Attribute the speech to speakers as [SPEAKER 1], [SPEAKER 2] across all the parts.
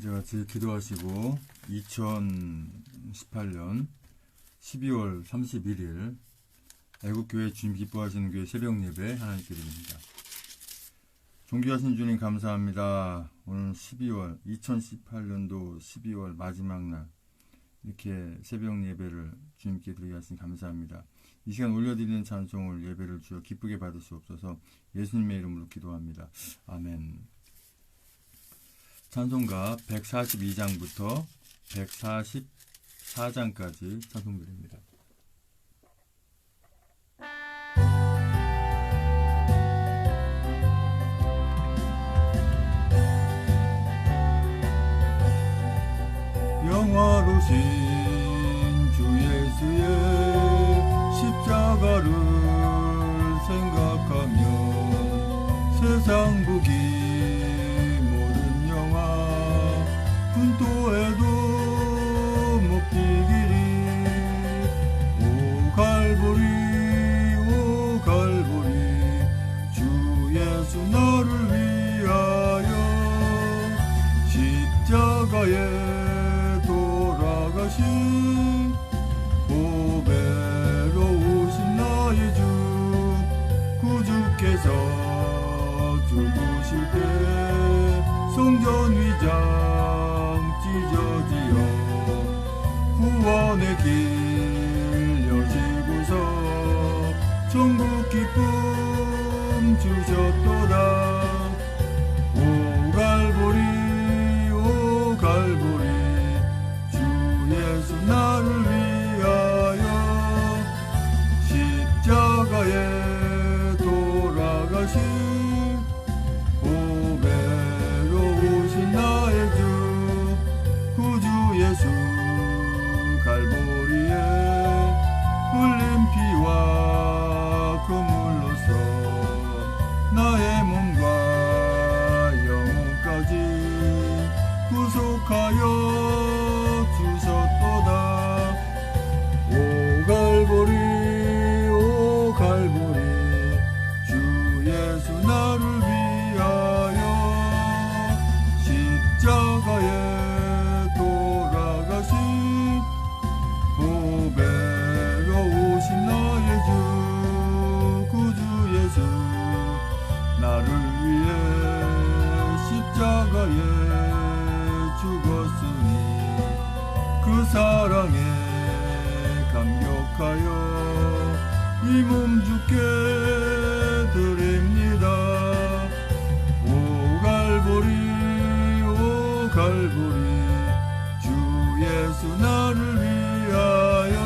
[SPEAKER 1] 이제 같이 기도하시고 2018년 12월 31일 애국교회 주님 기뻐하시는 교회 새벽 예배 하나님께 드립니다. 존귀하신 주님 감사합니다. 오늘 2018년도 12월 마지막 날 이렇게 새벽 예배를 주님께 드리게 하시니 감사합니다. 이 시간 올려드리는 찬송을 예배를 주여 기쁘게 받을 수 없어서 예수님의 이름으로 기도합니다. 아멘. 찬송가 142장부터 144장까지 찬송드립니다. 영화로신 주 예수의 십자가를 생각하며 세상 복이 모든 영화 분토에도 못 비기리 오 갈보리 주 예수 나를 위하여 십자가에 돌아가신 보배로우신 나의 주 구주께서 죽으실 때 성전 위장 찢어지어 구원의 길 여시고서 천국 기쁨 주셨도다. 오 갈보리 주 예수 나를 위하여 십자가에 돌아가신 보배로우신 나의 주 구주 예수 갈보리에 흘린 피와 그물로써 나의 몸과 영혼까지 구속하여 주셨도다. 오 갈보리 주 예수 나를 위하여 십자가에 돌아가신 보배로우신 나의 주 구주 예수 나를 위해 십자가에 죽었으니 그 사랑에 감격하여 이 몸 주께 드립니다. 오 갈보리 주 예수 나를 위하여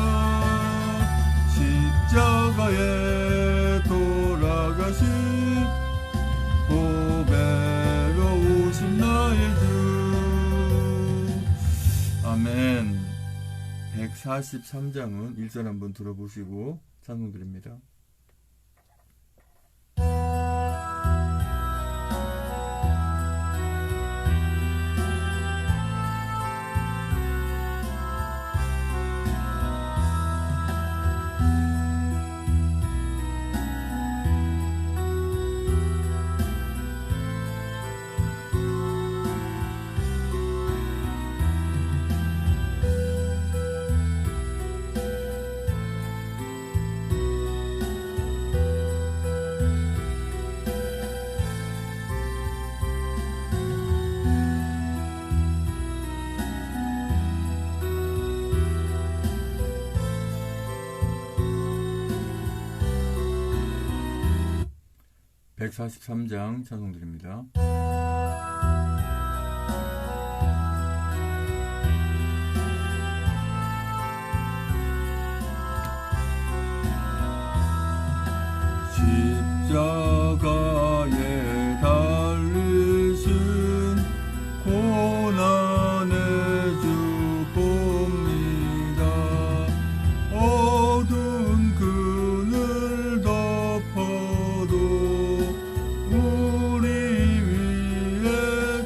[SPEAKER 1] 십자가에 돌아가신 보배로우신 나의 주. 아멘. 143장은 1절 한번 들어보시고 찬송드립니다. (143장) 찬송드립니다. 십자가에 달리신 고난의 주 봅니다. 어두운 그늘 덮어도 우리 위에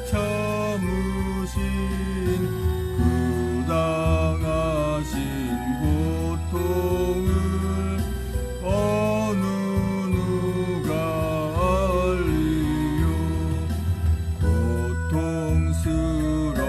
[SPEAKER 1] 참으신 그 당하신 고통을 어느 누가 알리요. 고통스러운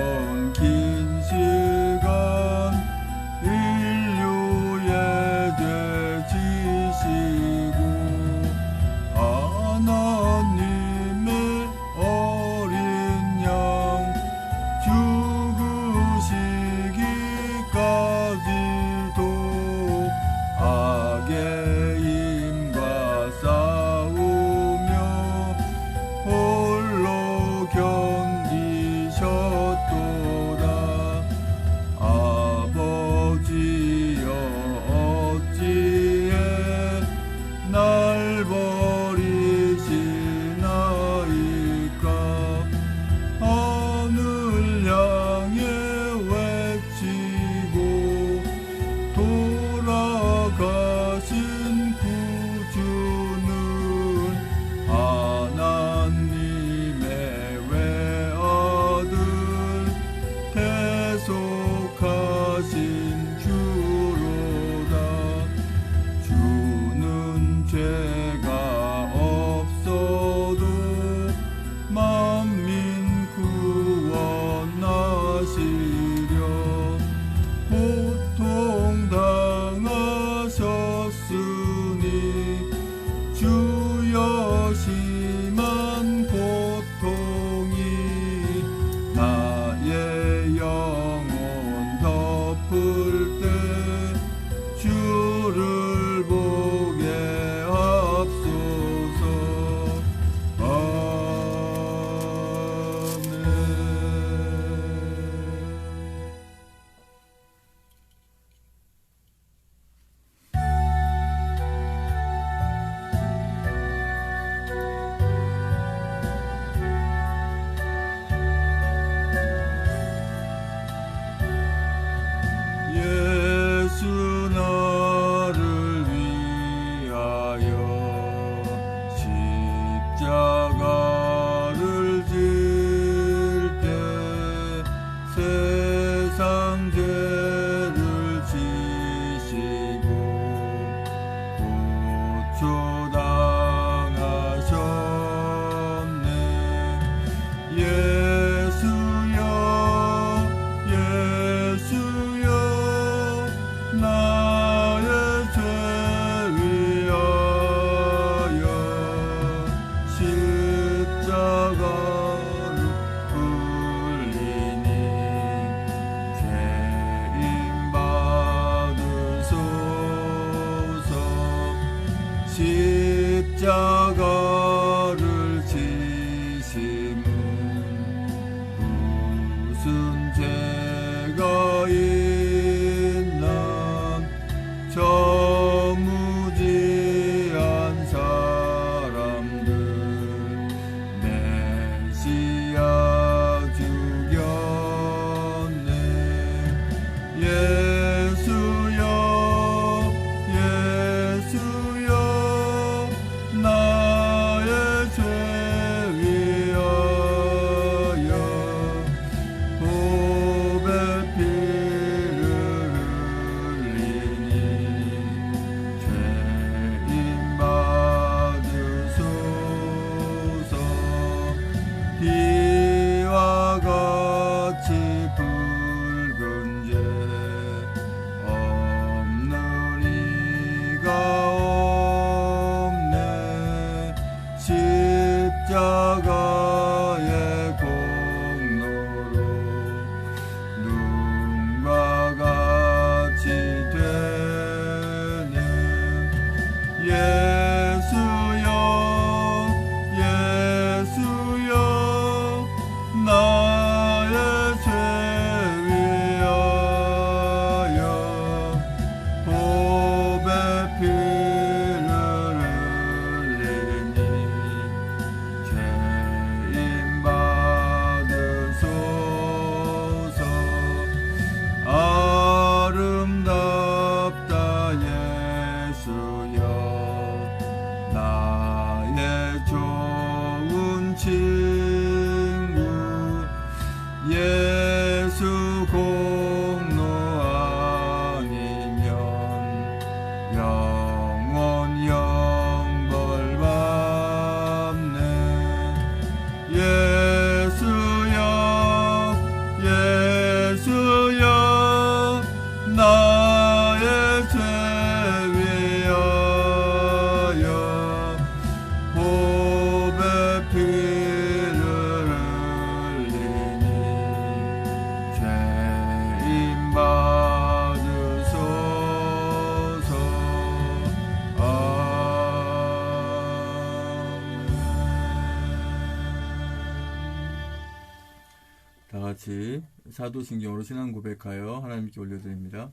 [SPEAKER 1] 다 같이 사도신경으로 신앙 고백하여 하나님께 올려드립니다.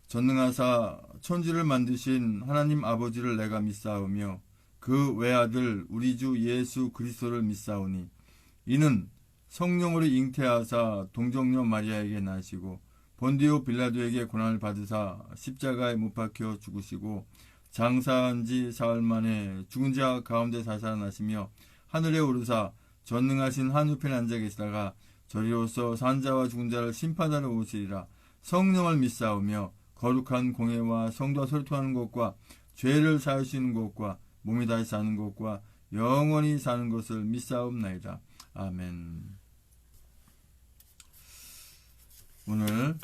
[SPEAKER 1] 전능하사 천지를 만드신 하나님 아버지를 내가 믿사오며 그 외아들 우리 주 예수 그리스도를 믿사오니 이는 성령으로 잉태하사 동정녀 마리아에게 나시고 본디오 빌라도에게 고난을 받으사 십자가에 못 박혀 죽으시고 장사한 지 사흘 만에 죽은 자 가운데 살아나시며 하늘에 오르사 전능하신 한우편에 앉아 계시다가 저리로서 산자와 죽은 자를 심판하러 오시리라. 성령을 믿사오며 거룩한 공예와 성도와 소통하는 것과 죄를 사하시는 것과 몸이 다시 사는 것과 영원히 사는 것을 믿사옵나이다. 아멘. 오늘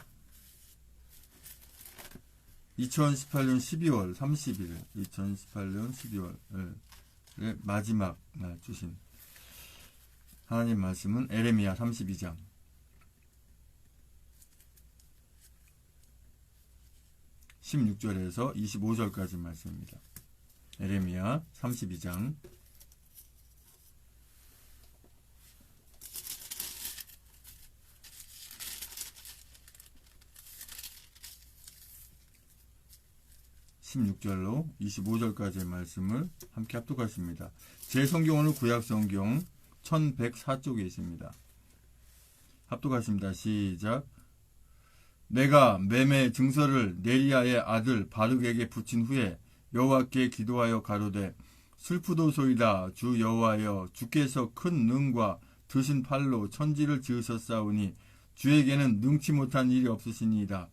[SPEAKER 1] 2018년 12월 30일 2018년 12월의 마지막 날 주신 하나님 말씀은 에레미야 32장 16절에서 25절까지 말씀입니다. 에레미야 32장 16절로 25절까지의 말씀을 함께 합독하십니다. 제 성경은 구약성경 1104쪽에 있습니다. 합독하십니다. 시작. 내가 매매 증서를 네리야의 아들 바룩에게 붙인 후에 여호와께 기도하여 가로되 슬프도소이다. 주 여호와여, 주께서 큰 능과 드신 팔로 천지를 지으셨사오니 주에게는 능치 못한 일이 없으시니이다.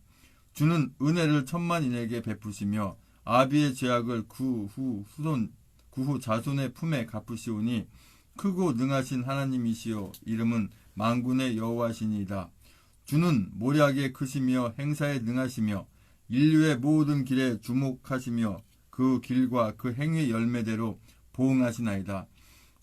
[SPEAKER 1] 주는 은혜를 천만인에게 베푸시며 아비의 죄악을 구후 자손의 품에 갚으시오니 크고 능하신 하나님이시요 이름은 만군의 여호와시니이다. 주는 모략에 크시며 행사에 능하시며 인류의 모든 길에 주목하시며 그 길과 그 행위의 열매대로 보응하시나이다.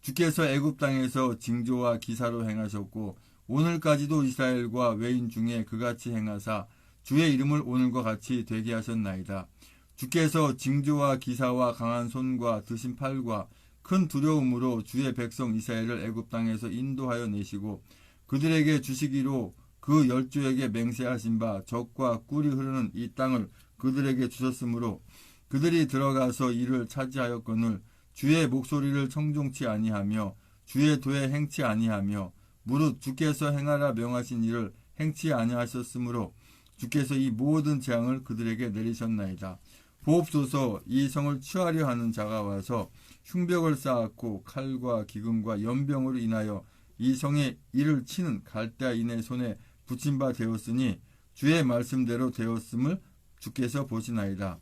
[SPEAKER 1] 주께서 애굽 땅에서 징조와 기사로 행하셨고 오늘까지도 이스라엘과 외인 중에 그같이 행하사 주의 이름을 오늘과 같이 되게 하셨나이다. 주께서 징조와 기사와 강한 손과 드신 팔과 큰 두려움으로 주의 백성 이스라엘을 애굽 땅에서 인도하여 내시고 그들에게 주시기로 그 열조에게 맹세하신 바 젖과 꿀이 흐르는 이 땅을 그들에게 주셨으므로 그들이 들어가서 이를 차지하였거늘 주의 목소리를 청종치 아니하며 주의 도에 행치 아니하며 무릇 주께서 행하라 명하신 일을 행치 아니하셨으므로 주께서 이 모든 재앙을 그들에게 내리셨나이다. 보옵소서. 이 성을 취하려 하는 자가 와서 흉벽을 쌓았고 칼과 기근과 연병으로 인하여 이 성에 이를 치는 갈대아인의 손에 붙임 바 되었으니 주의 말씀대로 되었음을 주께서 보시나이다.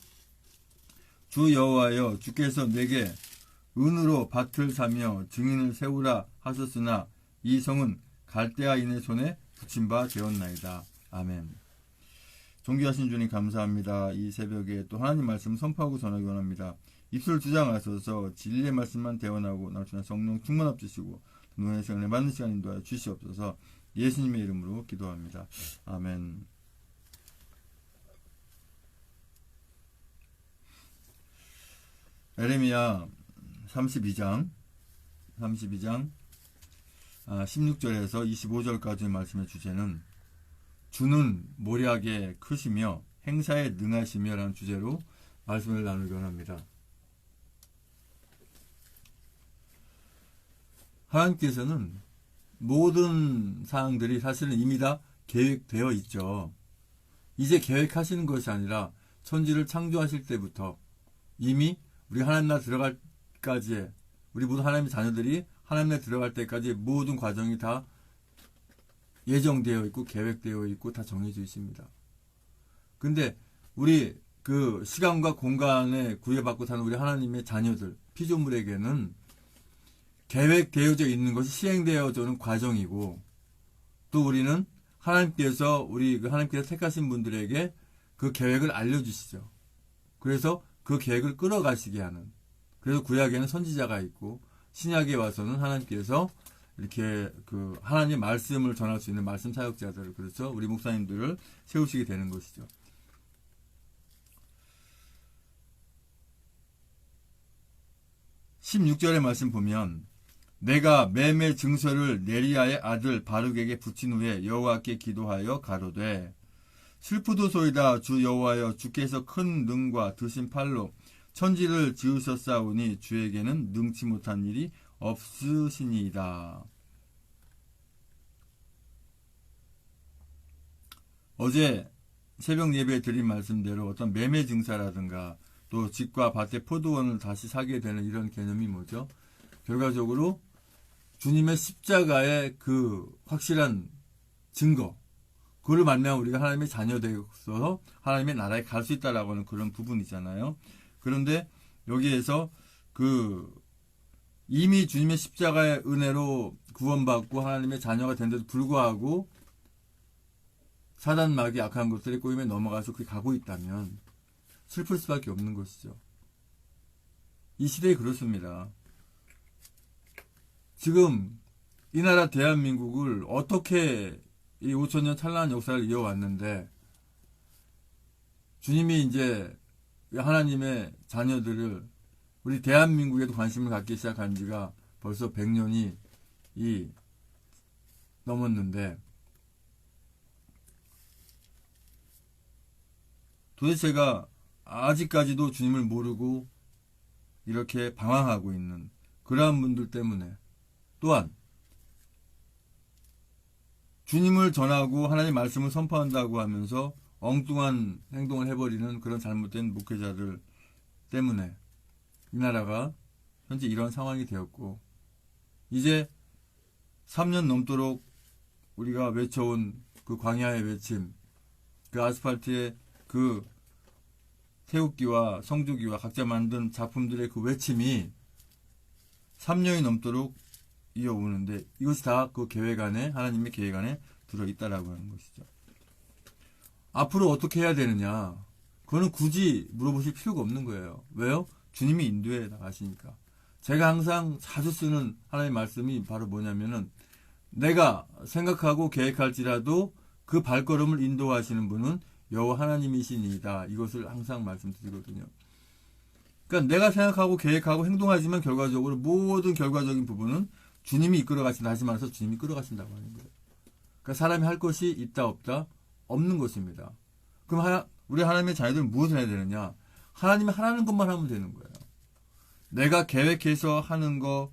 [SPEAKER 1] 주 여호와여, 주께서 내게 은으로 밭을 사며 증인을 세우라 하셨으나 이 성은 갈대아인의 손에 붙임 바 되었나이다. 아멘. 존귀하신 주님 감사합니다. 이 새벽에 또 하나님 말씀 선포하고 전하기 원합니다. 입술 주장하셔서 진리의 말씀만 대원하고 나주나 성령 충만 없으시고 눈의 시간에 맞는 시간 인도하여 주시옵소서. 예수님의 이름으로 기도합니다. 아멘. 에레미야 32장 16절에서 25절까지의 말씀의 주제는 주는 모략에 크시며 행사에 능하시며 라는 주제로 말씀을 나누기 원합니다. 하나님께서는 모든 사항들이 사실은 이미 다 계획되어 있죠. 이제 계획하시는 것이 아니라 천지를 창조하실 때부터 이미 우리 하나님 나라 들어갈 때까지의 우리 모든 하나님의 자녀들이 하나님 나라에 들어갈 때까지 모든 과정이 다 예정되어 있고 계획되어 있고 다 정해져 있습니다. 근데 우리 그 시간과 공간에 구애받고 사는 우리 하나님의 자녀들, 피조물에게는 계획되어져 있는 것이 시행되어져는 과정이고 또 우리는 하나님께서 하나님께서 택하신 분들에게 그 계획을 알려주시죠. 그래서 그 계획을 끌어가시게 하는, 그래서 구약에는 선지자가 있고 신약에 와서는 하나님께서 이렇게 그 하나님의 말씀을 전할 수 있는 말씀 사역자들을, 그래서 우리 목사님들을 세우시게 되는 것이죠. (16절의) 말씀 보면 내가 매매 증서를 네리야의 아들 바룩에게 붙인 후에 여호와께 기도하여 가로되 슬프도소이다 주 여호와여 주께서 큰 능과 드신 팔로 천지를 지으셨사오니 주에게는 능치 못한 일이 없으시니이다. 어제 새벽 예배에 드린 말씀대로 어떤 매매 증사라든가 또 집과 밭의 포도원을 다시 사게 되는 이런 개념이 뭐죠? 결과적으로 주님의 십자가의 그 확실한 증거, 그를 만나면 우리가 하나님의 자녀되어서 하나님의 나라에 갈 수 있다라고 하는 그런 부분이잖아요. 그런데 여기에서 이미 주님의 십자가의 은혜로 구원받고 하나님의 자녀가 된데도 불구하고 사단 마귀 악한 것들의 꼬임에 넘어가서 그렇게 가고 있다면 슬플 수밖에 없는 것이죠. 이 시대에 그렇습니다. 지금 이 나라 대한민국을 어떻게 이 5천년 찬란한 역사를 이어왔는데 주님이 이제 하나님의 자녀들을 우리 대한민국에도 관심을 갖기 시작한 지가 벌써 100년이 넘었는데 도대체가 아직까지도 주님을 모르고 이렇게 방황하고 있는 그러한 분들 때문에 또한 주님을 전하고 하나님 말씀을 선포한다고 하면서 엉뚱한 행동을 해버리는 그런 잘못된 목회자들 때문에 이 나라가 현재 이런 상황이 되었고 이제 3년 넘도록 우리가 외쳐온 그 광야의 외침, 그 아스팔트의 그 태극기와 성조기와 각자 만든 작품들의 그 외침이 3년이 넘도록 이어오는데 이것이 다 그 계획 안에 하나님의 계획 안에 들어있다라고 하는 것이죠. 앞으로 어떻게 해야 되느냐? 그거는 굳이 물어보실 필요가 없는 거예요. 왜요? 주님이 인도해 나가시니까. 제가 항상 자주 쓰는 하나님의 말씀이 바로 뭐냐면은 내가 생각하고 계획할지라도 그 발걸음을 인도하시는 분은 여호와 하나님이시니이다. 이것을 항상 말씀드리거든요. 그러니까 내가 생각하고 계획하고 행동하지만 결과적으로 모든 결과적인 부분은 주님이 이끌어 가신다. 다시 말해서 주님이 끌어 가신다고 하는 거예요. 그러니까 사람이 할 것이 있다 없다 없는 것입니다. 그럼 우리 하나님의 자녀들은 무엇을 해야 되느냐? 하나님이 하라는 것만 하면 되는 거예요. 내가 계획해서 하는 것이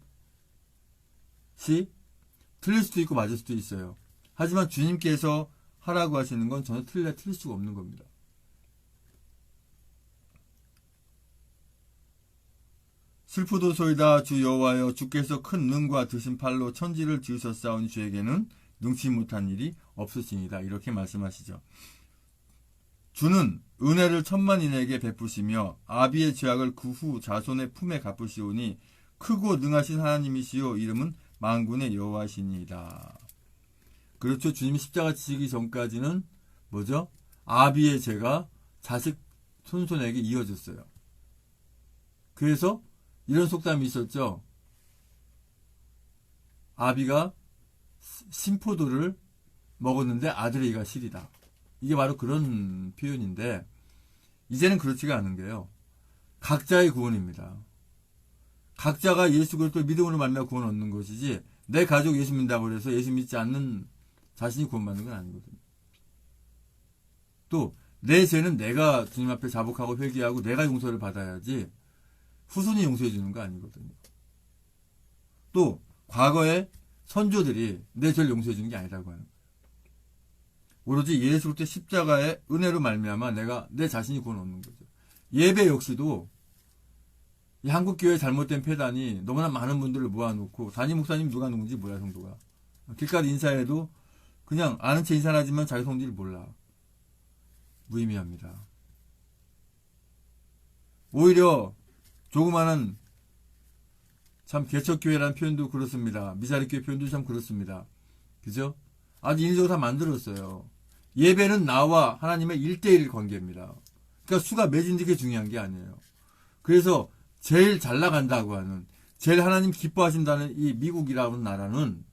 [SPEAKER 1] 틀릴 수도 있고 맞을 수도 있어요. 하지만 주님께서 하라고 하시는 건 전혀 틀릴 수가 없는 겁니다. 슬프도소이다 주 여호와여 주께서 큰 능과 드신 팔로 천지를 지으셨사오니 주에게는 능치 못한 일이 없으시니이다. 이렇게 말씀하시죠. 주는 은혜를 천만인에게 베푸시며 아비의 죄악을 그 후 자손의 품에 갚으시오니 크고 능하신 하나님이시요 이름은 만군의 여호와시니이다. 그렇죠. 주님이 십자가 지시기 전까지는 뭐죠? 아비의 죄가 자식 손손에게 이어졌어요. 그래서 이런 속담이 있었죠. 아비가 신포도를 먹었는데 아들의 이가 시리다. 이게 바로 그런 표현인데 이제는 그렇지가 않은 게요. 각자의 구원입니다. 각자가 예수 그리스도를 믿음으로 만나 구원 얻는 것이지 내 가족 예수 믿는다고 해서 예수 믿지 않는 자신이 구원받는 건 아니거든요. 또 내 죄는 내가 주님 앞에 자복하고 회개하고 내가 용서를 받아야지 후손이 용서해 주는 거 아니거든요. 또 과거의 선조들이 내 죄를 용서해 주는 게 아니라고 하는 거예요. 오로지 예수 그리스도의 십자가의 은혜로 말미암아 내가 내 자신이 구원 얻는 거죠. 예배 역시도 이 한국교회의 잘못된 폐단이 너무나 많은 분들을 모아놓고 담임 목사님 누가 누군지 몰라 성도가 길가에 인사해도 그냥 아는 체 인사하지만 자기 성질을 몰라. 무의미합니다. 오히려 조그마한 참 개척교회라는 표현도 그렇습니다. 미사리교회 표현도 참 그렇습니다. 그죠? 아주 인식으로 다 만들었어요. 예배는 나와 하나님의 1대1 관계입니다. 그러니까 수가 매진이 게 중요한 게 아니에요. 그래서 제일 잘 나간다고 하는 제일 하나님 기뻐하신다는 이 미국이라는 나라는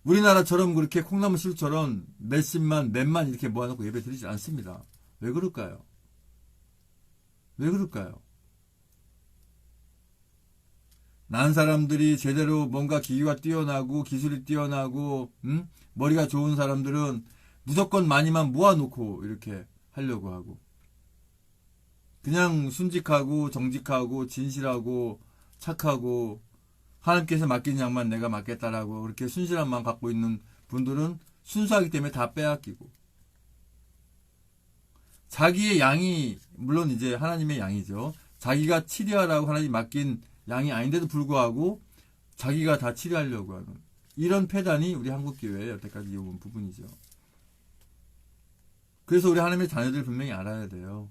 [SPEAKER 1] 우리나라처럼 그렇게 콩나물 시루처럼 몇십만 몇만 이렇게 모아놓고 예배 드리지 않습니다. 왜 그럴까요? 왜 그럴까요? 난 사람들이 제대로 뭔가 기기가 뛰어나고 기술이 뛰어나고 머리가 좋은 사람들은 무조건 많이만 모아놓고 이렇게 하려고 하고, 그냥 순직하고 정직하고 진실하고 착하고 하나님께서 맡긴 양만 내가 맡겠다라고 그렇게 순실한 마음 갖고 있는 분들은 순수하기 때문에 다 빼앗기고, 자기의 양이 물론 이제 하나님의 양이죠. 자기가 치료하라고 하나님 맡긴 양이 아닌데도 불구하고 자기가 다 치료하려고 하는 이런 패단이 우리 한국교회의 여태까지 이어온 부분이죠. 그래서 우리 하나님의 자녀들 분명히 알아야 돼요.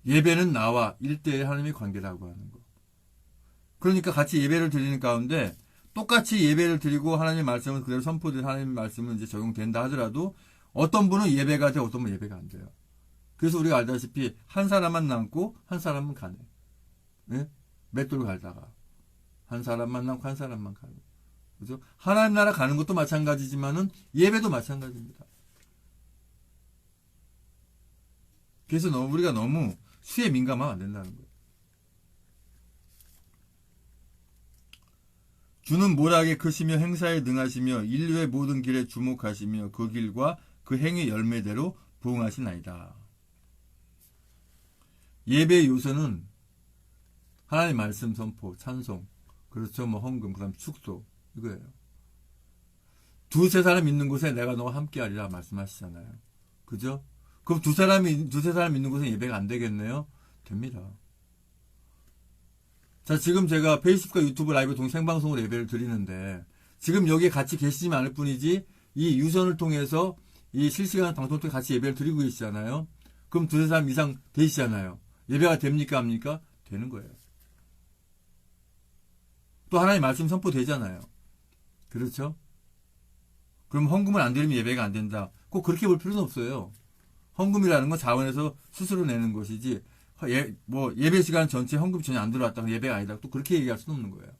[SPEAKER 1] 예배는 나와 1대1 하나님의 관계라고 하는 거. 그러니까 같이 예배를 드리는 가운데 똑같이 예배를 드리고 하나님의 말씀을 그대로 선포된 하나님의 말씀은 이제 적용된다 하더라도 어떤 분은 예배가 돼, 어떤 분은 예배가 안 돼요. 그래서 우리가 알다시피 한 사람만 남고 한 사람은 가네. 네? 맷돌 갈다가 한 사람만 남고 한 사람만 가네. 그죠? 하나님 나라 가는 것도 마찬가지지만은 예배도 마찬가지입니다. 그래서 우리가 너무 수에 민감하면 안 된다는 거예요. 주는 모락에 크시며 행사에 능하시며 인류의 모든 길에 주목하시며 그 길과 그 행위 열매대로 부응하시나이다. 예배의 요소는 하나님 말씀 선포, 찬송, 그렇죠, 뭐 헌금, 그다음 축소, 이거예요. 두세 사람 있는 곳에 내가 너와 함께하리라 말씀하시잖아요. 그죠? 그럼 두세 사람 있는 곳에 예배가 안 되겠네요? 됩니다. 자, 지금 제가 페이스북과 유튜브 라이브 동생방송으로 예배를 드리는데 지금 여기에 같이 계시지만 않을 뿐이지 이 유선을 통해서 이 실시간 방송을 통해 같이 예배를 드리고 계시잖아요. 그럼 두세 사람 이상 되시잖아요. 예배가 됩니까? 합니까? 되는 거예요. 또 하나님 말씀 선포되잖아요. 그렇죠? 그럼 헌금을 안 드리면 예배가 안 된다. 꼭 그렇게 볼 필요는 없어요. 헌금이라는 건 자원에서 스스로 내는 것이지 예배 시간 전체 헌금 전혀 안 들어왔다 예배가 아니다. 또 그렇게 얘기할 수는 없는 거예요.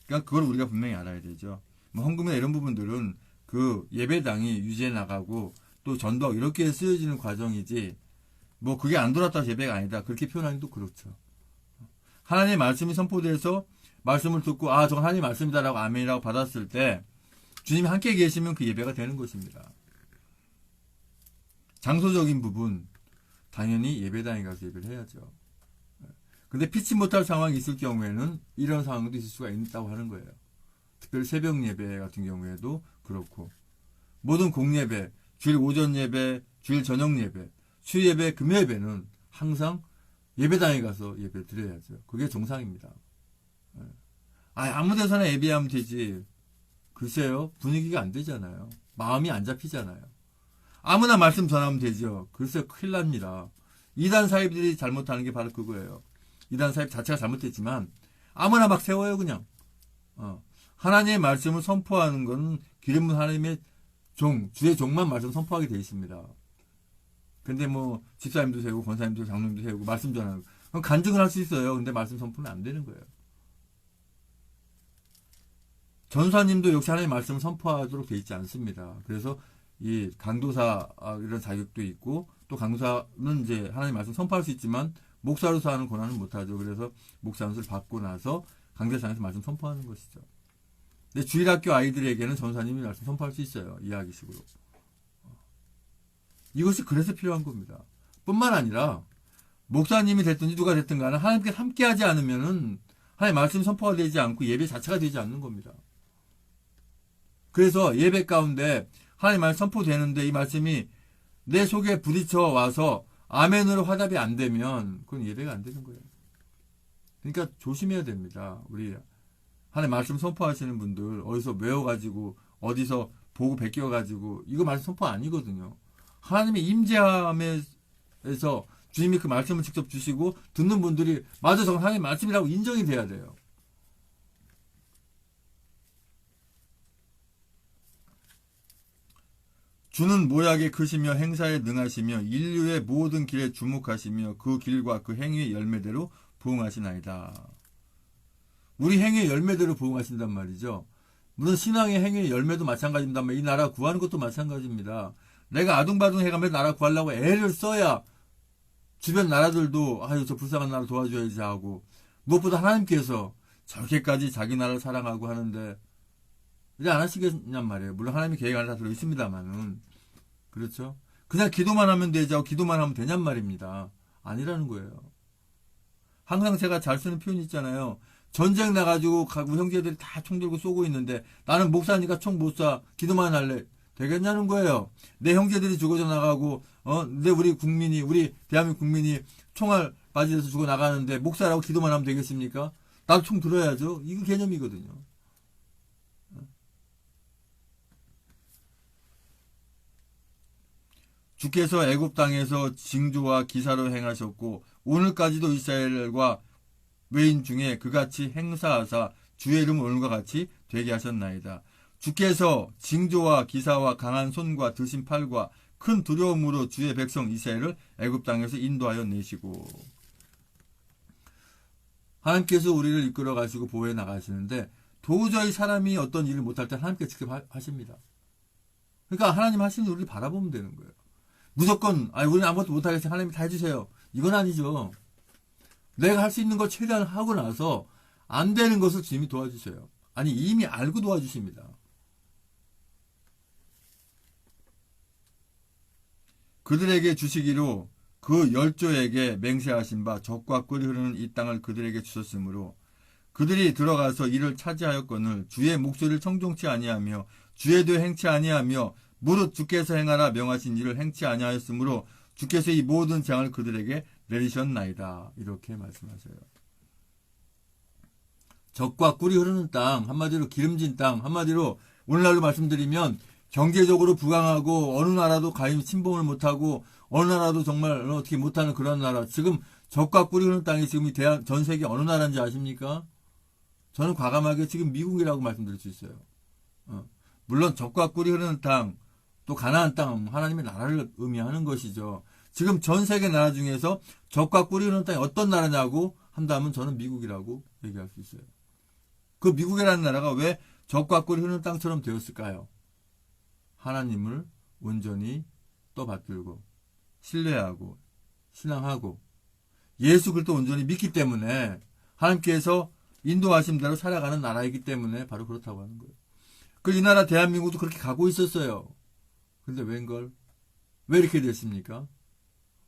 [SPEAKER 1] 그러니까 그걸 우리가 분명히 알아야 되죠. 뭐 헌금이나 이런 부분들은 그 예배당이 유지해 나가고 또 전도하고 이렇게 쓰여지는 과정이지 뭐 그게 안 들어왔다 예배가 아니다. 그렇게 표현하기도 그렇죠. 하나님의 말씀이 선포돼서 말씀을 듣고 저건 하나님의 말씀이다라고 아멘이라고 받았을 때 주님이 함께 계시면 그 예배가 되는 것입니다. 장소적인 부분 당연히 예배당에 가서 예배를 해야죠. 근데 피치 못할 상황이 있을 경우에는 이런 상황도 있을 수가 있다고 하는 거예요. 특별히 새벽 예배 같은 경우에도 그렇고 모든 공예배, 주일 오전 예배, 주일 저녁 예배, 수요 예배, 금요 예배는 항상 예배당에 가서 예배 드려야죠. 그게 정상입니다. 아무 데서나 예배하면 되지. 글쎄요, 분위기가 안 되잖아요. 마음이 안 잡히잖아요. 아무나 말씀 전하면 되죠. 글쎄요, 큰일 납니다. 이단 사입들이 잘못하는 게 바로 그거예요. 이단 사입 자체가 잘못됐지만 아무나 막 세워요, 그냥. 하나님의 말씀을 선포하는 건 기름은 하나님의 주의 종만 말씀 선포하게 되어 있습니다. 근데 뭐 집사님도 세우고 권사님도 장로님도 세우고 말씀 전하고 그럼 간증을 할 수 있어요. 근데 말씀 선포는 안 되는 거예요. 전사님도 역시 하나님의 말씀을 선포하도록 되어 있지 않습니다. 그래서 이 강도사 이런 자격도 있고 또 강도사는 이제 하나님의 말씀 선포할 수 있지만 목사로서 하는 권한은 못하죠. 그래서 목사 연수를 받고 나서 강대상에서 말씀 선포하는 것이죠. 근데 주일학교 아이들에게는 전사님이 말씀 선포할 수 있어요. 이야기식으로. 이것이 그래서 필요한 겁니다. 뿐만 아니라 목사님이 됐든지 누가 됐든 간에 하나님께 함께하지 않으면은 하나님의 말씀 선포가 되지 않고 예배 자체가 되지 않는 겁니다. 그래서 예배 가운데 하나님 말씀 선포되는데 이 말씀이 내 속에 부딪혀 와서 아멘으로 화답이 안 되면 그건 예배가 안 되는 거예요. 그러니까 조심해야 됩니다. 우리 하나님 말씀 선포하시는 분들 어디서 외워가지고 어디서 보고 베껴가지고 이거 말씀 선포 아니거든요. 하나님의 임재함에서 주님이 그 말씀을 직접 주시고 듣는 분들이 맞아 저건 하나님의 말씀이라고 인정이 돼야 돼요. 주는 모약에 크시며 행사에 능하시며 인류의 모든 길에 주목하시며 그 길과 그 행위의 열매대로 부응하시나이다. 우리 행위의 열매대로 부응하신단 말이죠. 물론 신앙의 행위의 열매도 마찬가지입니다만 이 나라 구하는 것도 마찬가지입니다. 내가 아둥바둥 해가면서 나라 구하려고 애를 써야 주변 나라들도 아유 저 불쌍한 나라 도와줘야지 하고 무엇보다 하나님께서 저렇게까지 자기 나라를 사랑하고 하는데 왜 안 하시겠냔 말이에요. 물론 하나님이 계획 안에 다 들어 있습니다만은 그렇죠. 그냥 기도만 하면 되죠. 기도만 하면 되냔 말입니다. 아니라는 거예요. 항상 제가 잘 쓰는 표현이 있잖아요. 전쟁 나가지고 우리 형제들이 다 총 들고 쏘고 있는데 나는 목사니까 총 못 쏴. 기도만 할래. 되겠냐는 거예요. 내 형제들이 죽어져 나가고 내 우리 국민이 우리 대한민국 국민이 총알 맞이해서 죽어 나가는데 목사라고 기도만 하면 되겠습니까? 나도 총 들어야죠. 이거 개념이거든요. 주께서 애굽 땅에서 징조와 기사로 행하셨고 오늘까지도 이스라엘과 외인 중에 그같이 행사하사 주의 이름 오늘과 같이 되게 하셨나이다. 주께서 징조와 기사와 강한 손과 드신 팔과 큰 두려움으로 주의 백성 이스라엘을 애굽 땅에서 인도하여 내시고 하나님께서 우리를 이끌어 가시고 보호해 나가시는데 도저히 사람이 어떤 일을 못할 때 하나님께서 직접 하십니다. 그러니까 하나님 하시는 우리를 바라보면 되는 거예요. 무조건 우리는 아무것도 못하겠어요. 하나님이 다 해주세요. 이건 아니죠. 내가 할 수 있는 걸 최대한 하고 나서 안 되는 것을 주님이 도와주세요. 아니 이미 알고 도와주십니다. 그들에게 주시기로 그 열조에게 맹세하신 바 젖과 꿀이 흐르는 이 땅을 그들에게 주셨으므로 그들이 들어가서 이를 차지하였거늘 주의 목소리를 청종치 아니하며 주의 도 행치 아니하며 무릇 주께서 행하라 명하신 일을 행치 아니하였으므로 주께서 이 모든 재앙을 그들에게 내리셨나이다. 이렇게 말씀하세요. 젖과 꿀이 흐르는 땅, 한마디로 기름진 땅, 한마디로 오늘날로 말씀드리면 경제적으로 부강하고 어느 나라도 가히 침범을 못하고 어느 나라도 정말 어떻게 못하는 그런 나라. 지금 젖과 꿀이 흐르는 땅이 지금 전 세계 어느 나라인지 아십니까? 저는 과감하게 지금 미국이라고 말씀드릴 수 있어요. 물론 젖과 꿀이 흐르는 땅, 또 가나안 땅, 하나님의 나라를 의미하는 것이죠. 지금 전 세계 나라 중에서 젖과 꿀이 흐르는 땅이 어떤 나라냐고 한다면 저는 미국이라고 얘기할 수 있어요. 그 미국이라는 나라가 왜 젖과 꿀이 흐르는 땅처럼 되었을까요? 하나님을 온전히 떠받들고 신뢰하고 신앙하고 예수 그리스도 온전히 믿기 때문에 하나님께서 인도하신 대로 살아가는 나라이기 때문에 바로 그렇다고 하는 거예요. 이 나라 대한민국도 그렇게 가고 있었어요. 그런데 웬걸? 왜 이렇게 됐습니까?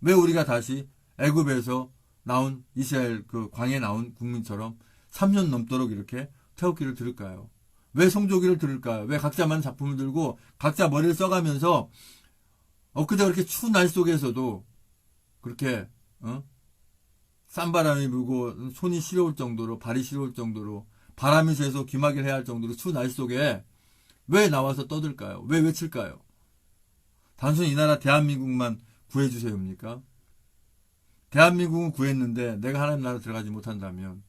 [SPEAKER 1] 왜 우리가 다시 애굽에서 나온 이스라엘 그 광야에 나온 국민처럼 3년 넘도록 이렇게 태극기를 들을까요? 왜 성조기를 들을까요? 왜 각자만 작품을 들고 각자 머리를 써가면서 엊그제 그렇게 추운 날 속에서도 그렇게 싼바람이 불고 손이 시려울 정도로 발이 시려울 정도로 바람이 세서 귀마개를 해야 할 정도로 추운 날 속에 왜 나와서 떠들까요? 왜 외칠까요? 단순히 이 나라 대한민국만 구해주세요입니까? 대한민국은 구했는데 내가 하나님 나라 들어가지 못한다면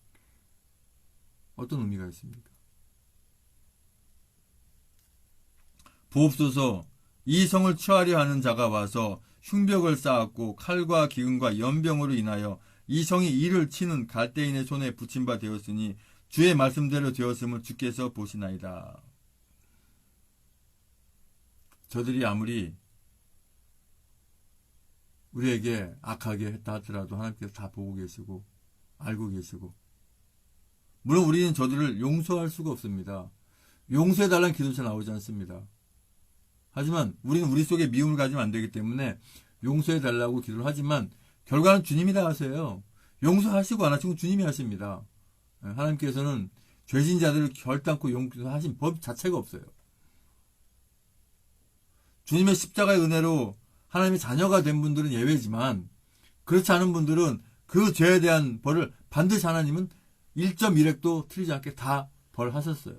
[SPEAKER 1] 어떤 의미가 있습니까? 보옵소서 이 성을 취하려 하는 자가 와서 흉벽을 쌓았고 칼과 기근과 연병으로 인하여 이 성이 이를 치는 갈대인의 손에 붙임 바 되었으니 주의 말씀대로 되었음을 주께서 보시나이다. 저들이 아무리 우리에게 악하게 했다 하더라도 하나님께서 다 보고 계시고 알고 계시고 물론 우리는 저들을 용서할 수가 없습니다. 용서해달라는 기도가 나오지 않습니다. 하지만 우리는 우리 속에 미움을 가지면 안 되기 때문에 용서해달라고 기도를 하지만 결과는 주님이 다 하세요. 용서하시고 안 하시고 주님이 하십니다. 하나님께서는 죄진 자들을 결단코 용서하신 법 자체가 없어요. 주님의 십자가의 은혜로 하나님의 자녀가 된 분들은 예외지만 그렇지 않은 분들은 그 죄에 대한 벌을 반드시 하나님은 1.1획도 틀리지 않게 다 벌하셨어요.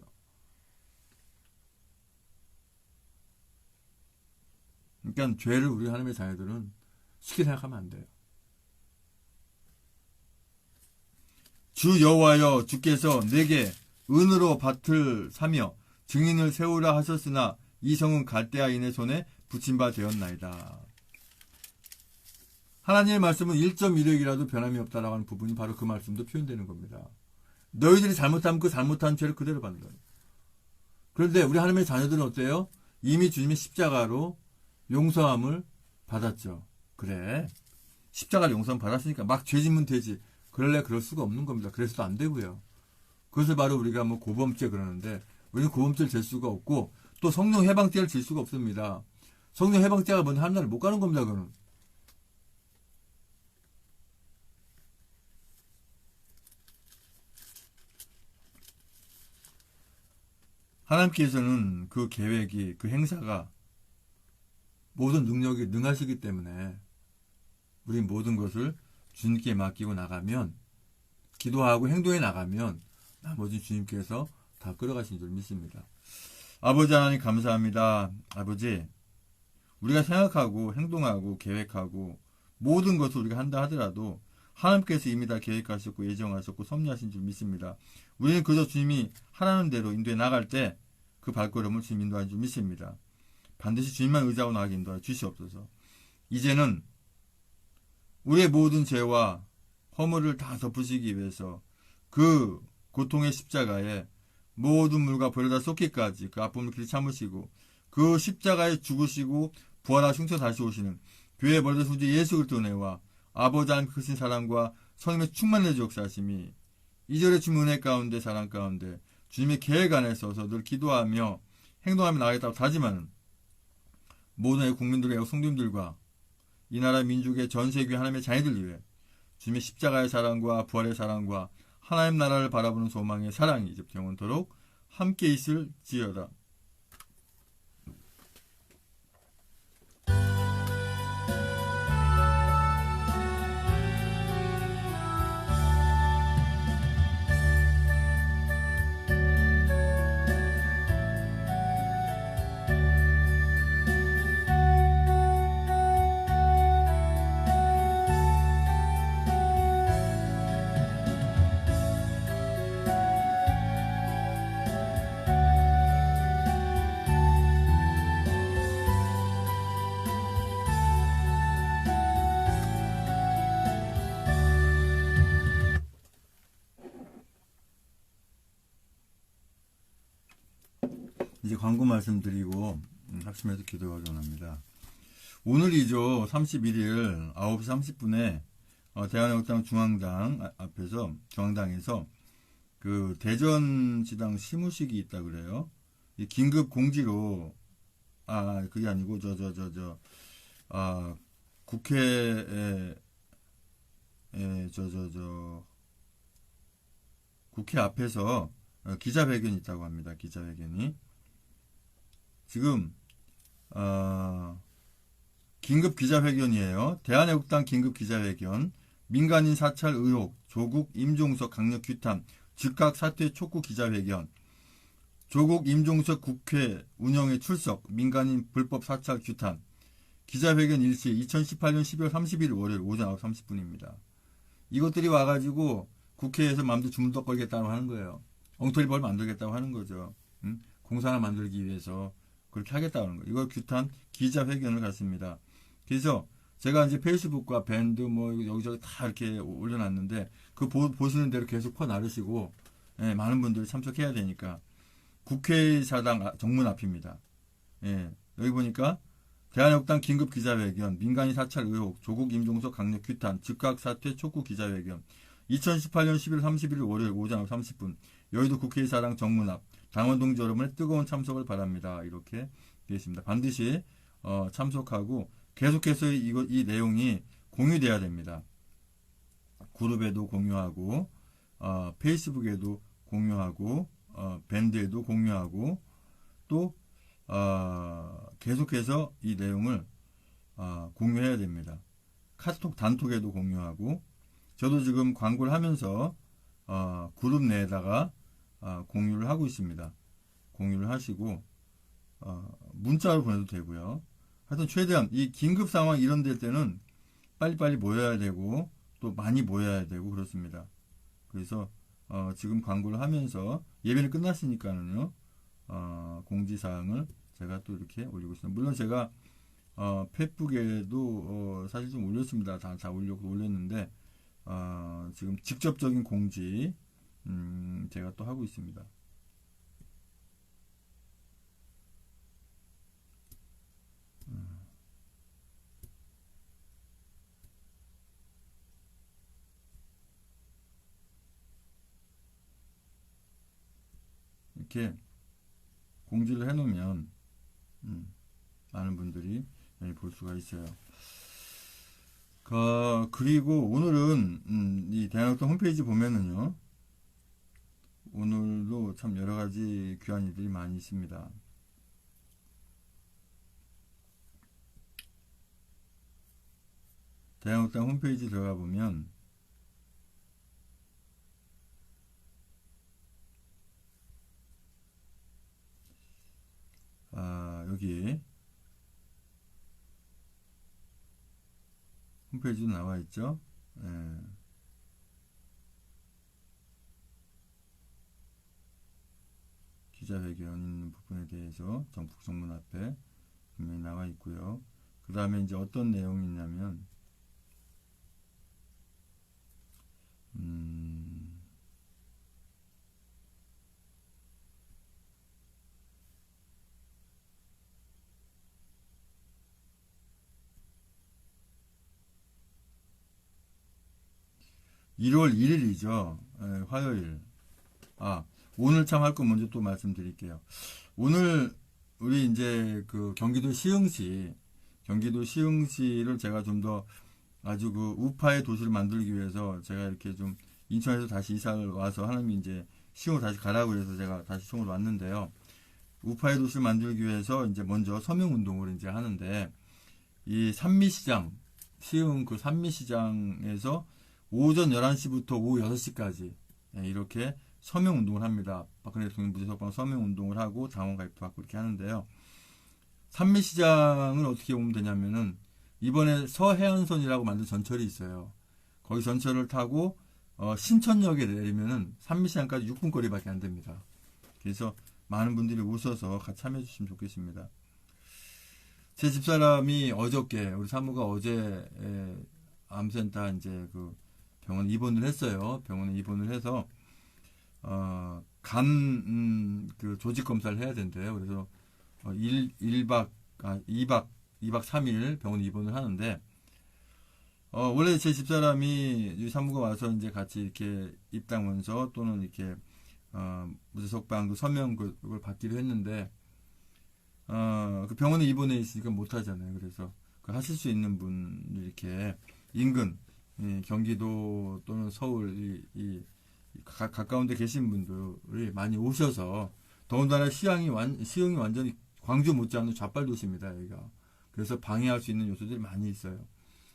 [SPEAKER 1] 그러니까 죄를 우리 하나님의 자녀들은 쉽게 생각하면 안 돼요. 주 여호와여 주께서 내게 은으로 밭을 사며 증인을 세우라 하셨으나 이 성은 갈대아인의 손에 붙임 바 되었나이다. 하나님의 말씀은 1.1획이라도 변함이 없다라고 하는 부분이 바로 그 말씀도 표현되는 겁니다. 너희들이 잘못하면 그 잘못한 죄를 그대로 받는다. 그런데 우리 하나님의 자녀들은 어때요? 이미 주님의 십자가로 용서함을 받았죠. 그래. 십자가를 용서 받았으니까 막 죄짓면 되지. 그럴래 그럴 수가 없는 겁니다. 그래서도 안 되고요. 그것을 바로 우리가 뭐 고범죄 그러는데 우리는 고범죄를 질 수가 없고 또 성령 해방죄를 질 수가 없습니다. 성령 해방죄가 뭔지 하늘나라를 못 가는 겁니다. 그는 하나님께서는 그 계획이 그 행사가 모든 능력이 능하시기 때문에 우리 모든 것을 주님께 맡기고 나가면 기도하고 행동해 나가면 나머지 주님께서 다 끌어가신 줄 믿습니다. 아버지 하나님 감사합니다. 아버지 우리가 생각하고 행동하고 계획하고 모든 것을 우리가 한다 하더라도 하나님께서 이미 다 계획하셨고 예정하셨고 섭리하신 줄 믿습니다. 우리는 그저 주님이 하라는 대로 인도해 나갈 때 그 발걸음을 주님 인도하신 줄 믿습니다. 반드시 주님만 의지하고 나가게 인도하여 주시옵소서. 이제는 우리의 모든 죄와 허물을 다 덮으시기 위해서 그 고통의 십자가에 모든 물과 벌을 다 쏟기까지 그 아픔을 길이 참으시고 그 십자가에 죽으시고 부활하신 후 다시 오시는 교회의 머리를 후지 예수 그리스도 은혜와 아버지 하나님 크신 사랑과 성령의 충만의 역사하심이 이절의 주님 은혜 가운데 사랑 가운데 주님의 계획 안에 서서 늘 기도하며 행동하며 나가겠다고 다짐하는 모든 국민들과 성도님들과 이 나라 민족의 전 세계 하나님의 자녀들 위해 주님의 십자가의 사랑과 부활의 사랑과 하나님 나라를 바라보는 소망의 사랑이 이제부터 영원토록 함께 있을지어다. 이제 광고 말씀드리고 합심해서 기도가 전합니다. 오늘이죠. 31일 9시 30분에 대한애국당 중앙당 앞에서 중앙당에서 그 대전지당 시무식이 있다 그래요. 이 긴급 공지로 그게 아니고 국회에 국회 앞에서 기자회견이 있다고 합니다. 기자회견이 지금 긴급 기자회견이에요. 대한애국당 긴급 기자회견. 민간인 사찰 의혹, 조국 임종석 강력 규탄, 즉각 사퇴 촉구 기자회견. 조국 임종석 국회 운영에 출석, 민간인 불법 사찰 규탄. 기자회견 일시 2018년 12월 31일 월요일 오전 9시 30분입니다. 이것들이 와가지고 국회에서 마음대로 주문떡거리겠다고 하는 거예요. 엉터리벌 만들겠다고 하는 거죠. 공사 하나 만들기 위해서 그렇게 하겠다고 하는 거예요. 이걸 규탄 기자회견을 갖습니다. 그래서 제가 이제 페이스북과 밴드 뭐 여기저기 다 이렇게 올려놨는데 그 보시는 대로 계속 퍼 나르시고 많은 분들이 참석해야 되니까 국회의사당 정문 앞입니다. 여기 보니까 대한애국당 긴급 기자회견, 민간인 사찰 의혹, 조국 임종석 강력 규탄, 즉각 사퇴 촉구 기자회견. 2018년 11월 31일 월요일 오전 30분 여의도 국회의사당 정문 앞 당원 동지 여러분의 뜨거운 참석을 바랍니다. 이렇게 되어 있습니다. 반드시 참석하고 계속해서 이 내용이 공유돼야 됩니다. 그룹에도 공유하고 페이스북에도 공유하고 밴드에도 공유하고 또 계속해서 이 내용을 공유해야 됩니다. 카톡 단톡에도 공유하고 저도 지금 광고를 하면서 그룹 내에다가 공유를 하고 있습니다. 공유를 하시고 문자로 보내도 되고요. 하여튼 최대한 이 긴급 상황 이런 될 때는 빨리빨리 모여야 되고 또 많이 모여야 되고 그렇습니다. 그래서 지금 광고를 하면서 예배는 끝났으니까는요. 공지사항을 제가 또 이렇게 올리고 있습니다. 물론 제가 페이스북에도 사실 좀 올렸습니다. 다 올렸는데 지금 직접적인 공지 제가 또 하고 있습니다. 이렇게 공지를 해놓으면 많은 분들이 볼 수가 있어요. 그리고 오늘은 이 대한학교 홈페이지 보면은요, 오늘도 참 여러가지 귀한 일들이 많이 있습니다. 대한학당 홈페이지 들어가 보면 여기 홈페이지도 나와 있죠. 예. 기자회견 있는 부분에 대해서 전국 정문 앞에 분명히 나와 있고요. 그 다음에 이제 어떤 내용이 있냐면 음, (1월 1일이죠) 화요일. 오늘 참 할 거 먼저 또 말씀드릴게요. 오늘 우리 이제 그 경기도 시흥시를 제가 좀 더 아주 그 우파의 도시를 만들기 위해서 제가 이렇게 좀 인천에서 다시 이사를 와서 하나님이 이제 시흥으로 다시 가라고 해서 제가 다시 시흥으로 왔는데요. 우파의 도시를 만들기 위해서 이제 먼저 서명운동을 이제 하는데, 이 산미시장, 시흥 그 산미시장에서 오전 11시부터 오후 6시까지 이렇게 서명운동을 합니다. 박근혜 대통령 무죄석방 서명운동을 하고 당원 가입도 받고 이렇게 하는데요. 산미시장을 어떻게 보면 되냐면은 이번에 서해안선이라고 만든 전철이 있어요. 거기 전철을 타고 신천역에 내리면은 산미시장까지 6분 거리밖에 안 됩니다. 그래서 많은 분들이 오셔서 같이 참여해 주시면 좋겠습니다. 제 집사람이 어저께, 우리 사모가 어제 암센터 이제 그 병원에 입원을 했어요. 병원에 입원을 해서 그 조직 검사를 해야 된대요. 그래서 2박 3일 병원에 입원을 하는데, 원래 제 집사람이 이 사무가 와서 이제 같이 이렇게 입당원서 또는 이렇게 무죄석방 그 서명 그걸 받기로 했는데, 그 병원에 입원해 있으니까 못 하잖아요. 그래서 그 하실 수 있는 분 이렇게 인근 경기도 또는 서울 가까운 데 계신 분들이 많이 오셔서, 더군다나 시흥이 완전히 광주 못지않은 좌빨 도시입니다, 여기가. 그래서 방해할 수 있는 요소들이 많이 있어요.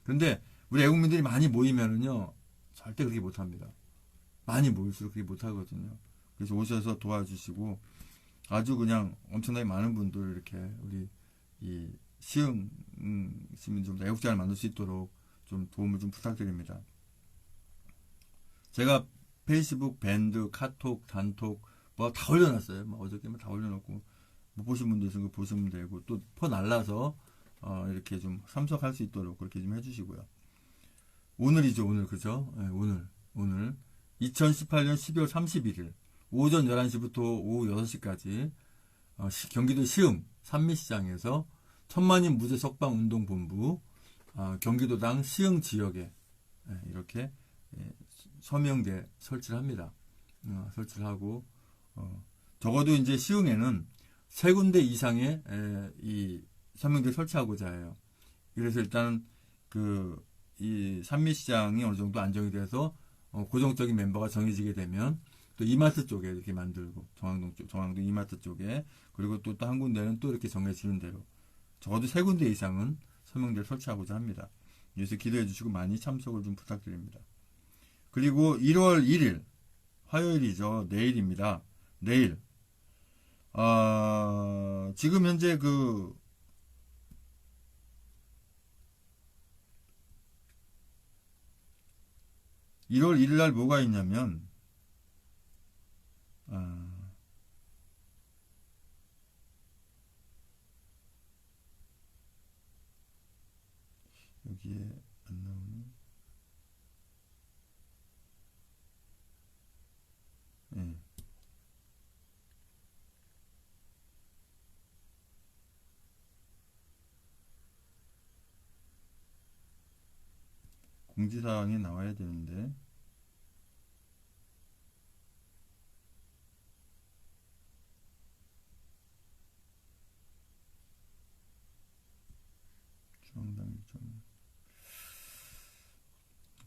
[SPEAKER 1] 그런데 우리 애국민들이 많이 모이면은요, 절대 그렇게 못합니다. 많이 모일수록 그렇게 못하거든요. 그래서 오셔서 도와주시고, 아주 그냥 엄청나게 많은 분들 이렇게 우리 이 시흥 시민들 애국자를 만들 수 있도록 좀 도움을 좀 부탁드립니다. 제가 페이스북, 밴드, 카톡, 단톡 뭐 다 올려놨어요. 어저께만 다 올려놓고 못 보신 분들 있으면 보시면 되고, 또 퍼 날라서 이렇게 좀 참석할 수 있도록 그렇게 좀 해주시고요. 오늘이죠, 오늘. 그죠? 네, 오늘 2018년 12월 31일 오전 11시부터 오후 6시까지 경기도 시흥 산미시장에서 천만인 무죄 석방 운동본부 경기도당 시흥 지역에 이렇게 서명대 설치를 합니다. 설치를 하고 적어도 이제 시흥에는 3군데 이상의 이 서명대 설치하고자 해요. 그래서 일단 이 산미시장이 어느 정도 안정이 돼서 고정적인 멤버가 정해지게 되면 또 이마트 쪽에 이렇게 만들고, 정왕동 이마트 쪽에, 그리고 또 한 군데는 또 이렇게 정해지는 대로 적어도 3군데 이상은 서명대를 설치하고자 합니다. 그래서 기도해 주시고 많이 참석을 좀 부탁드립니다. 그리고 1월 1일 화요일이죠. 내일입니다. 내일 지금 현재 1월 1일 날 뭐가 있냐면 여기에 안 나오네. 네. 공지사항이 나와야 되는데,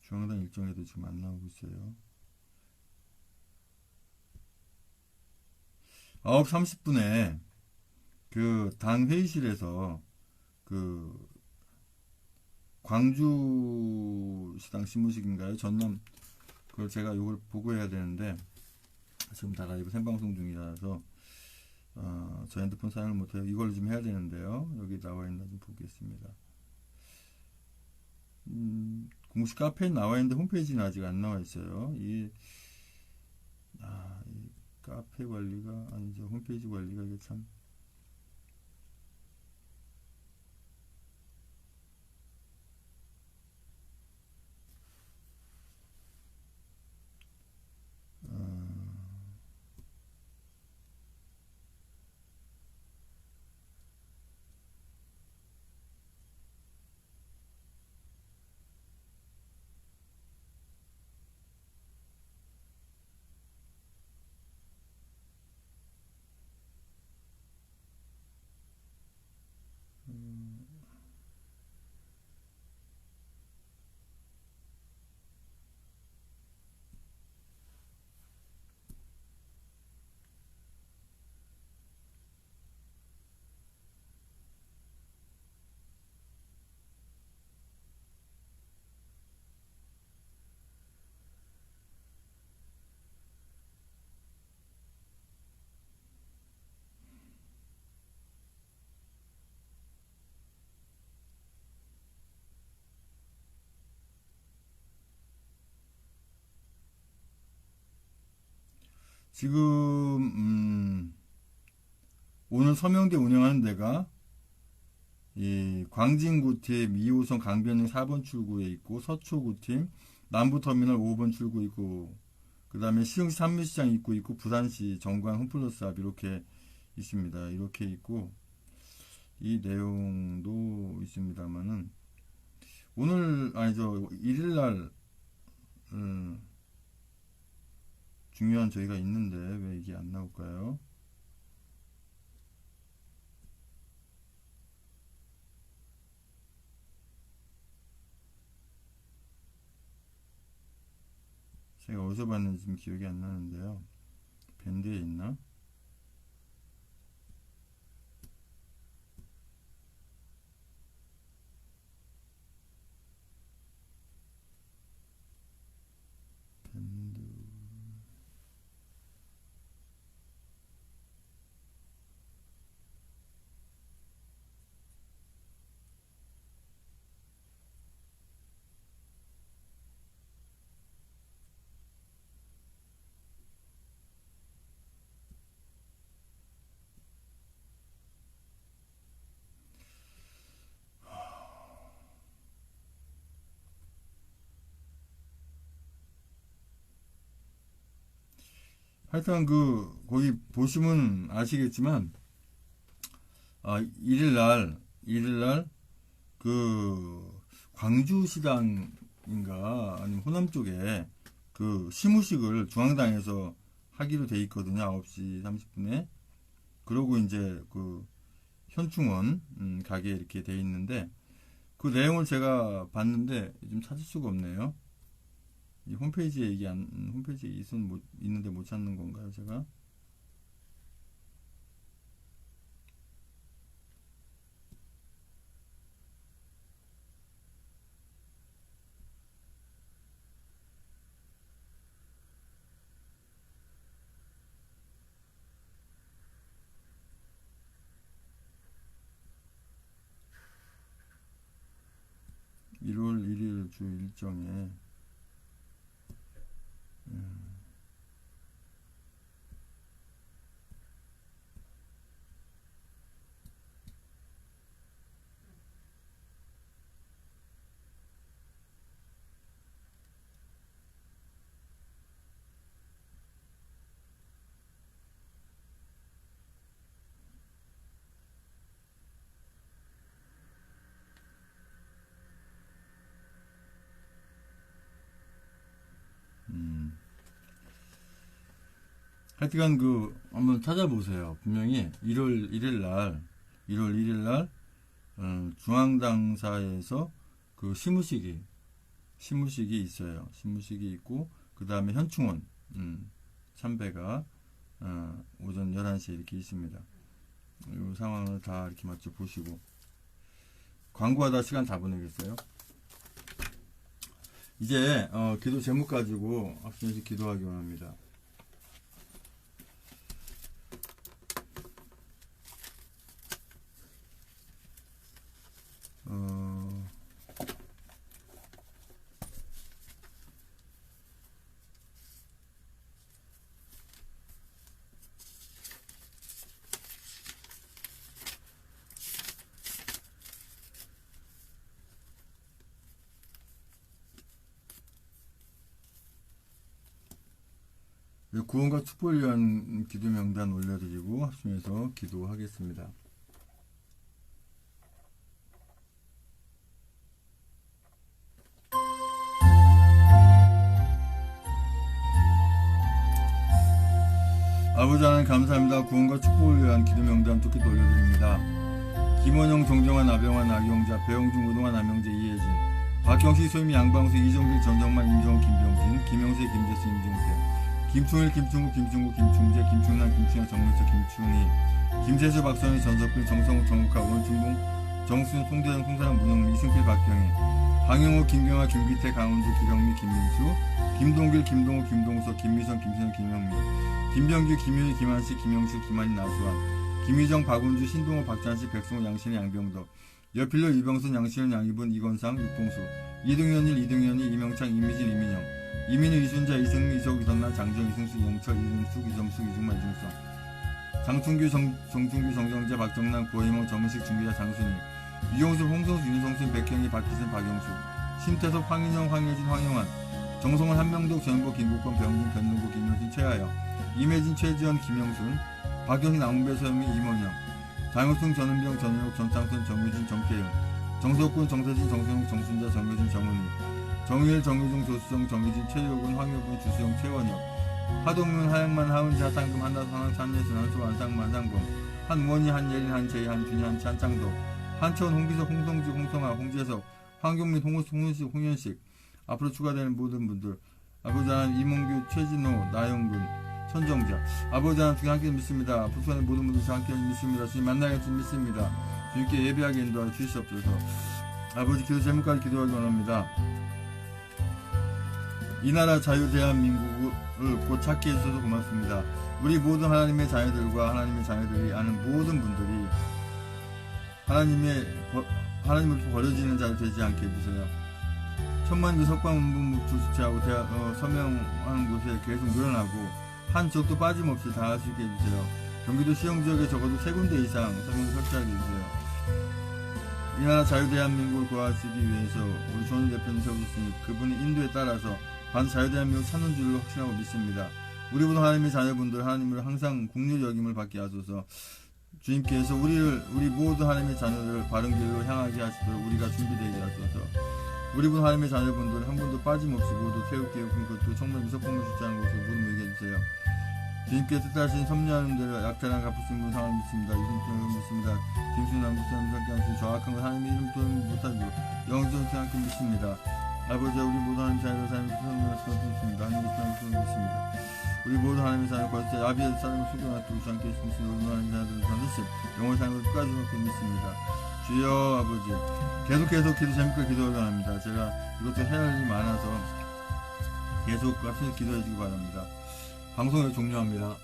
[SPEAKER 1] 중앙당 일정에도 지금 안 나오고 있어요. 9시 30분에 그 당 회의실에서 그 광주시당 신문식인가요? 전남 그걸 제가 이걸 보고해야 되는데 지금 다 라이브 생방송 중이라서 저 핸드폰 사용을 못해요. 이걸 좀 해야 되는데요. 여기 나와 있나 좀 보겠습니다. 공식 카페에 나와 있는데 홈페이지는 아직 안 나와 있어요. 이 카페 관리가 아니죠. 홈페이지 관리가 이게 참 지금 오늘 서명대 운영하는 데가 이 광진구팀 2호선 강변역 4번 출구에 있고 서초구팀 남부터미널 5번 출구 있고 그 다음에 시흥시 산미시장 입구 있고 부산시 정관 홈플러스 앞 이렇게 있습니다. 이렇게 있고 이 내용도 있습니다만은 오늘 아니죠 일일날 중요한 저희가 있는데 왜 이게 안 나올까요? 제가 어디서 봤는지 지금 기억이 안 나는데요. 밴드에 있나? 밴드 하여튼 거기 보시면 아시겠지만 일일날 광주시당인가 아니면 호남 쪽에 그 시무식을 중앙당에서 하기로 돼 있거든요. 9시 30분에. 그러고 이제 그 현충원 가게 이렇게 돼 있는데 그 내용을 제가 봤는데 좀 찾을 수가 없네요. 이 홈페이지에 홈페이지에 있는데 못 찾는 건가요, 제가? (1월 1일) 주 일정에 하여튼간 한번 찾아보세요. 분명히 1월 1일 날 중앙당사에서 그 시무식이 있어요. 시무식이 있고, 그 다음에 현충원, 참배가, 오전 11시에 이렇게 있습니다. 이 상황을 다 이렇게 맞춰 보시고, 광고하다 시간 다 보내겠어요. 이제, 기도 제목 가지고 학생에서 기도하기 원합니다. 구원과 축복을 위한 기도 명단 올려드리고 합심해서 기도하겠습니다. 아버지 하나님 감사합니다. 구원과 축복을 위한 기도 명단 두 개 올려드립니다. 김원영, 정정환, 나병환, 나경자, 배영중, 우동환, 남영재, 이혜진, 박경식, 소임이, 양방수, 이정길, 전정만, 임정호, 김병진, 김영세, 김재수, 임종태, 김충일, 김충구, 김충구, 김충재, 김충남, 김충현, 정문수, 김충희, 김재수, 박선희, 전석필, 정성우, 정욱하, 원충봉, 정수현, 송대영, 송사람, 문영미, 이승필, 박경혜, 강영호, 김경아, 김기태, 강원주, 기경미, 김민수, 김동길, 김동호, 김동석, 김미선, 김신현, 김영민, 김병규, 김효희, 김한식, 김영수, 김한인, 나수환, 김희정, 박운주, 신동호, 박찬식, 백승호, 양신혜, 양병덕, 여필로, 이병선, 양시현, 양이분, 이건상, 육봉수, 이등현일, 이등현이, 이명창, 이미진, 이민영, 이민우, 이순자, 이승미, 이석, 이선나, 장정, 이승수, 영철, 이준숙, 이점숙, 이중만, 이중성, 장충규, 정충규, 정정자, 박정남, 고혜몽, 정은식, 중기자, 장순희, 유용수, 홍성수, 윤성순, 백경희, 박희순, 박영수, 심태섭, 황인영, 황혜진, 황영환, 정성원, 한명덕, 전보, 김국권, 병준, 변동구, 김효진, 최하영, 임혜진, 최지원, 김영순, 박영희, 남은배, 서영미, 임원영, 장효승, 전은병, 전현욱, 전창선, 정유진, 정태영, 정석군, 정세진, 정세웅, 정순자, 정효진, 정은희, 정일, 정유중, 조수정, 정유진, 최효근, 황효근, 주수영, 최원혁, 하동문, 하영만, 하은자, 상금, 한다선, 한찬예순, 한수, 한상만, 상범, 한원희, 한예린, 한재희, 한준희, 한치, 한창도, 한채원, 홍기석, 홍성주, 홍성아, 홍재석, 황경민, 홍은식, 홍현식, 앞으로 추가되는 모든 분들, 아버지 하나님, 이몽규, 최진호, 나영근, 천정자, 아버지 하나님 주께 함께 믿습니다. 북한의 모든 분들 함께 믿습니다. 주님 만나겠지 믿습니다. 주님께 예배하게 인도하여 주시옵소서. 아버지 기도 제목까지 기도하기 원합니다. 이 나라 자유 대한민국을 곧 찾게 해주셔서 고맙습니다. 우리 모든 하나님의 자녀들과 하나님의 자녀들이 아는 모든 분들이 하나님으로부터 버려지는 자를 되지 않게 해주세요. 천만주 석방문부 주체하고 서명하는 곳에 계속 늘어나고 한 지역도 빠짐없이 다 할 수 있게 해주세요. 경기도 시흥지역에 적어도 3군데 이상 서명을 설치하게 해주세요. 이 나라 자유 대한민국을 구하시기 위해서 우리 조원희 대표님 세우셨으니 그분의 인도에 따라서 반 자유 대한민국을 찾는 줄로 확신하고 믿습니다. 우리 모든 하나님의 자녀분들 하나님을 항상 국률 여김을 받게 하소서. 주님께서 우리 모든 하나님의 자녀들을 바른 길로 향하게 하시도록 우리가 준비되게 하소서. 우리 모든 하나님의 자녀분들 한 분도 빠짐없이 모두 태우게 해오신 것도 정말 미석공을 주지 않은 것을 모두 모이게 해주세요. 주님께 뜻하신 섭리하는 대로 약탈한 갚으신 분 상을 믿습니다. 이승표를 믿습니다. 김순남 목사님 함께하신 정확한 것 하나님의 이름 또는 못하죠. 영전 생각해 믿습니다. 아버지 우리 모든 하나님 자녀를 삶에서 소명을 믿습니다. 하나님의 사랑을 소명을 믿습니다. 우리 모든 하나님의 사랑을 거듭 아비의 사랑을 소중하게 두지 않게 해주시면 우리 하나님의 자녀들을 반드시 영원히 삶을 끝까지 놓고 믿습니다. 주여 아버지 계속 기도 제목과 기도를 원합니다. 제가 이것도 해야 할 일이 많아서 계속 앞서 기도해 주기 바랍니다. 방송을 종료합니다.